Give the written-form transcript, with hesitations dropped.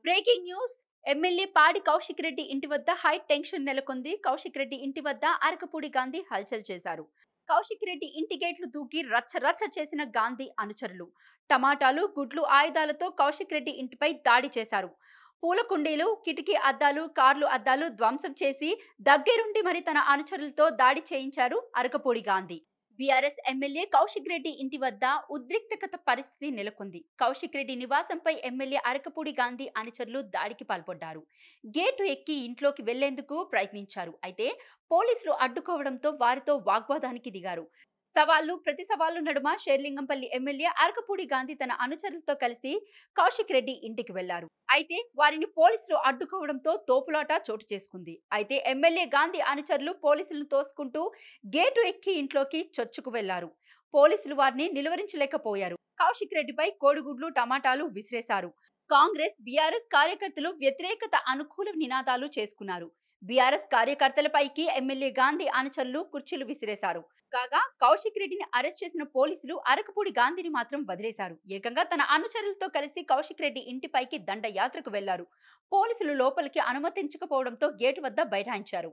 Breaking news. MLA పాడి కౌశిక్ రెడ్డి ఇంటి వద్ద హై టెన్షన్ నెలకొంది. కౌశిక్ రెడ్డి ఇంటి వద్ద అరకపూడి గాంధీ హల్చల్ చేశారు. కౌశిక్ రెడ్డి ఇంటి గేట్లు దూకి రచ్చ రచ్చ చేసిన గాంధీ అనుచరులు టమాటాలు, గుడ్లు, ఆయుధాలతో కౌశిక్ రెడ్డి ఇంటిపై దాడి చేశారు. పూల కుండీలు, కిటికీ అద్దాలు, కార్లు అద్దాలు ధ్వంసం చేసి దగ్గరుండి మరి తన అనుచరులతో దాడి చేయించారు అరకపూడి గాంధీ. బీఆర్ఎస్ ఎమ్మెల్యే కౌశిక్ రెడ్డి ఇంటి వద్ద ఉద్రిక్తత పరిస్థితి నెలకొంది. కౌశిక్ రెడ్డి నివాసంపై ఎమ్మెల్యే అరకపూడి గాంధీ అనుచరులు దాడికి పాల్పడ్డారు. గేటు ఎక్కి ఇంట్లోకి వెళ్లేందుకు ప్రయత్నించారు. అయితే పోలీసులు అడ్డుకోవడంతో వారితో వాగ్వాదానికి దిగారు. సవాళ్లు ప్రతి సవాళ్లు నడుమ షేర్లింగంపల్లి ఎమ్మెల్యే అరకపూడి గాంధీ తన అనుచరులతో కలిసి కౌశిక్ రెడ్డి ఇంటికి వెళ్లారు. అయితే వారిని పోలీసులు అడ్డుకోవడంతో తోపులాట చోటు చేసుకుంది. అయితే ఎమ్మెల్యే గాంధీ అనుచరులు పోలీసులను తోసుకుంటూ గేటు ఎక్కి ఇంట్లోకి చొచ్చుకు వెళ్లారు. పోలీసులు వారిని నిలువరించలేకపోయారు. కౌశిక్ రెడ్డిపై కోడిగుడ్లు, టమాటాలు విసిరేశారు. కాంగ్రెస్, బీఆర్ఎస్ కార్యకర్తలు వ్యతిరేకత అనుకూల నినాదాలు చేసుకున్నారు. బీఆర్ఎస్ కార్యకర్తలపైకి ఎమ్మెల్యే గాంధీ అనుచరులు కుర్చీలు విసిరేశారు. కాగా కౌశిక్ రెడ్డిని అరెస్ట్ చేసిన పోలీసులు అరకపూడి గాంధీని మాత్రం వదిలేశారు. ఏకంగా తన అనుచరులతో కలిసి కౌశిక్ రెడ్డి ఇంటిపైకి దండయాత్రకు వెళ్లారు. పోలీసులు లోపలికి అనుమతించకపోవడంతో గేటు వద్ద బైఠాయించారు.